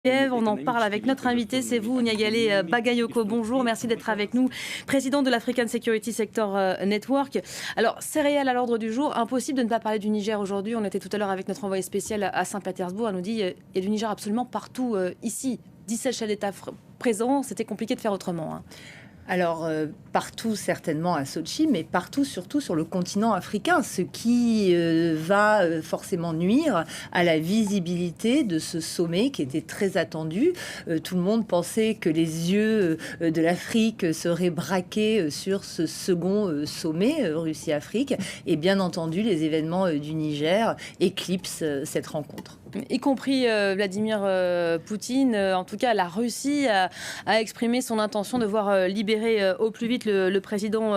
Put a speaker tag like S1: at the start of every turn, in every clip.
S1: On en parle avec notre invité, c'est vous, Niagale Bagayoko. Bonjour, merci d'être avec nous, président de l'African Security Sector Network. Alors, céréales à l'ordre du jour, impossible de ne pas parler du Niger aujourd'hui. On était tout à l'heure avec notre envoyé spécial à Saint-Pétersbourg. Elle nous dit il y a du Niger absolument partout ici. 17 chefs d'État présents, c'était compliqué de faire autrement.
S2: Alors, partout certainement à Sochi, mais partout surtout sur le continent africain, ce qui va forcément nuire à la visibilité de ce sommet qui était très attendu. Tout le monde pensait que les yeux de l'Afrique seraient braqués sur ce second sommet Russie-Afrique. Et bien entendu, les événements du Niger éclipsent cette rencontre.
S1: Y compris Vladimir Poutine. En tout cas, la Russie a exprimé son intention de voir libérer au plus vite le président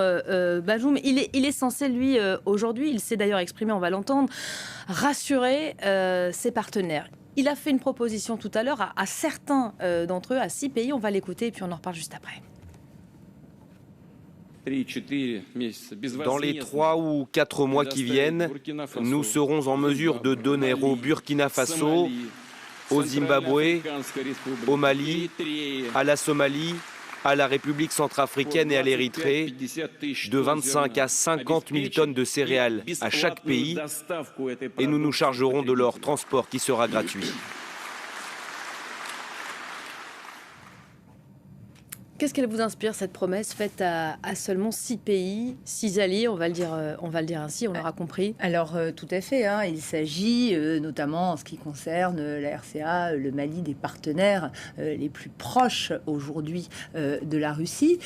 S1: Bazoum. Il est censé, lui, aujourd'hui, il s'est d'ailleurs exprimé, on va l'entendre, rassurer ses partenaires. Il a fait une proposition tout à l'heure à certains d'entre eux, à 6 pays. On va l'écouter et puis on en reparle juste après.
S3: Dans les 3 ou 4 mois qui viennent, nous serons en mesure de donner au Burkina Faso, au Zimbabwe, au Mali, à la Somalie, à la République centrafricaine et à l'Érythrée, de 25 à 50 000 tonnes de céréales à chaque pays, et nous nous chargerons de leur transport qui sera gratuit.
S1: Qu'est-ce qu'elle vous inspire, cette promesse faite à seulement 6 pays, 6 alliés, on va le dire ainsi, on l'aura compris?
S2: Alors, tout à fait. Il s'agit notamment en ce qui concerne la RCA, le Mali, des partenaires les plus proches aujourd'hui de la Russie,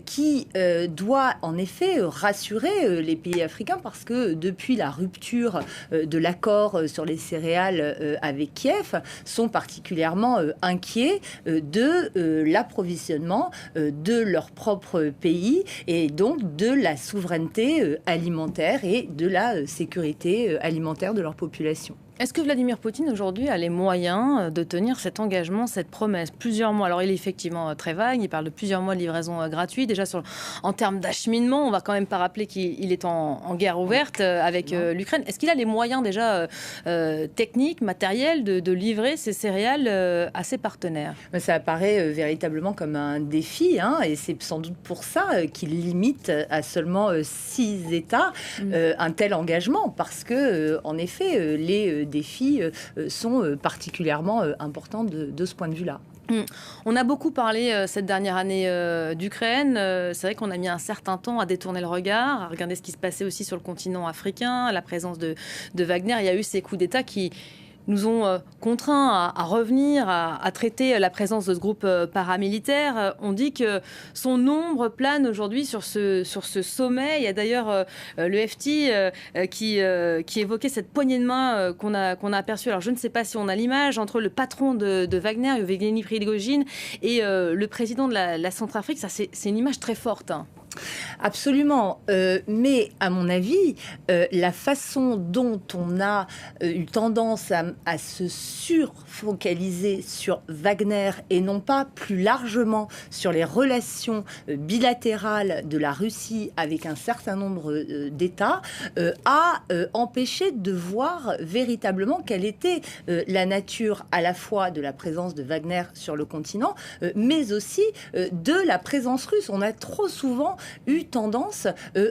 S2: qui doit en effet rassurer les pays africains parce que depuis la rupture de l'accord sur les céréales avec Kiev, sont particulièrement inquiets de l'approvisionnement de leur propre pays et donc de la souveraineté alimentaire et de la sécurité alimentaire de leur population.
S1: Est-ce que Vladimir Poutine aujourd'hui a les moyens de tenir cet engagement, cette promesse? Plusieurs mois. Alors il est effectivement très vague, il parle de plusieurs mois de livraison gratuite. Déjà en termes d'acheminement, on va quand même pas rappeler qu'il est en guerre ouverte avec l'Ukraine. Est-ce qu'il a les moyens déjà techniques, matériels de livrer ces céréales à ses partenaires?
S2: Ça apparaît véritablement comme un défi et c'est sans doute pour ça qu'il limite à seulement 6 États un tel engagement parce que en effet les défis sont particulièrement importants de ce point de vue-là.
S1: On a beaucoup parlé cette dernière année d'Ukraine. C'est vrai qu'on a mis un certain temps à détourner le regard, à regarder ce qui se passait aussi sur le continent africain, la présence de Wagner. Il y a eu ces coups d'État qui nous ont contraints à revenir, à traiter la présence de ce groupe paramilitaire. On dit que son ombre plane aujourd'hui sur ce sommet. Il y a d'ailleurs le FT qui évoquait cette poignée de main qu'on a aperçue. Alors je ne sais pas si on a l'image entre le patron de Wagner, Yevgeny Prigojine, et le président de la Centrafrique. Ça, c'est une image très forte.
S2: Absolument, mais à mon avis, la façon dont on a eu tendance à se surfocaliser sur Wagner et non pas plus largement sur les relations bilatérales de la Russie avec un certain nombre d'États a empêché de voir véritablement quelle était la nature à la fois de la présence de Wagner sur le continent, mais aussi de la présence russe. On a trop souvent eu tendance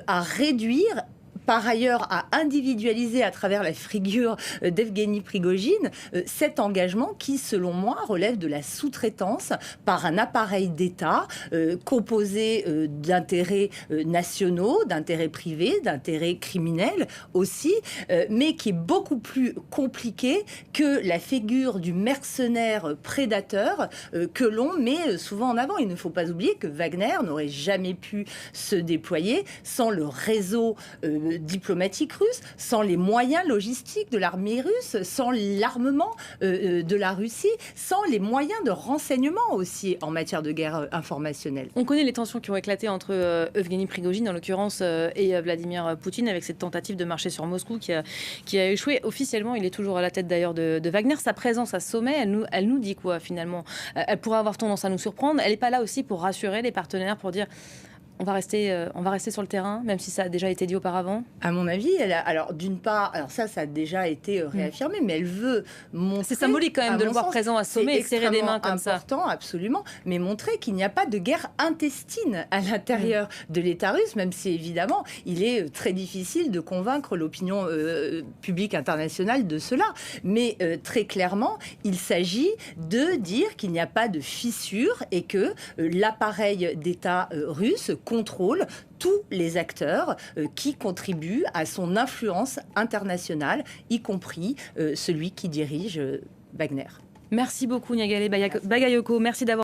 S2: à réduire, par ailleurs à individualiser à travers la figure d'Evgeny Prigojine cet engagement qui, selon moi, relève de la sous-traitance par un appareil d'État composé d'intérêts nationaux, d'intérêts privés, d'intérêts criminels aussi, mais qui est beaucoup plus compliqué que la figure du mercenaire prédateur que l'on met souvent en avant. Il ne faut pas oublier que Wagner n'aurait jamais pu se déployer sans le réseau diplomatique russe, sans les moyens logistiques de l'armée russe, sans l'armement de la Russie, sans les moyens de renseignement aussi en matière de guerre informationnelle.
S1: On connaît les tensions qui ont éclaté entre Evgeny Prigojine, en l'occurrence, et Vladimir Poutine, avec cette tentative de marcher sur Moscou qui a échoué. Officiellement, il est toujours à la tête d'ailleurs de Wagner. Sa présence à ce sommet, elle nous dit quoi finalement? Elle pourrait avoir tendance à nous surprendre. Elle n'est pas là aussi pour rassurer les partenaires, pour dire on va rester sur le terrain, même si ça a déjà été dit auparavant?
S2: À mon avis, alors d'une part, alors ça a déjà été réaffirmé, mais elle veut montrer...
S1: C'est symbolique quand même de le voir présent à sommet et serrer des mains comme ça.
S2: C'est important, absolument, mais montrer qu'il n'y a pas de guerre intestine à l'intérieur de l'État russe, même si évidemment, il est très difficile de convaincre l'opinion publique internationale de cela. Mais très clairement, il s'agit de dire qu'il n'y a pas de fissure et que l'appareil d'État russe contrôle tous les acteurs qui contribuent à son influence internationale, y compris celui qui dirige Wagner.
S1: Merci beaucoup Niagale Bagayoko. Merci d'avoir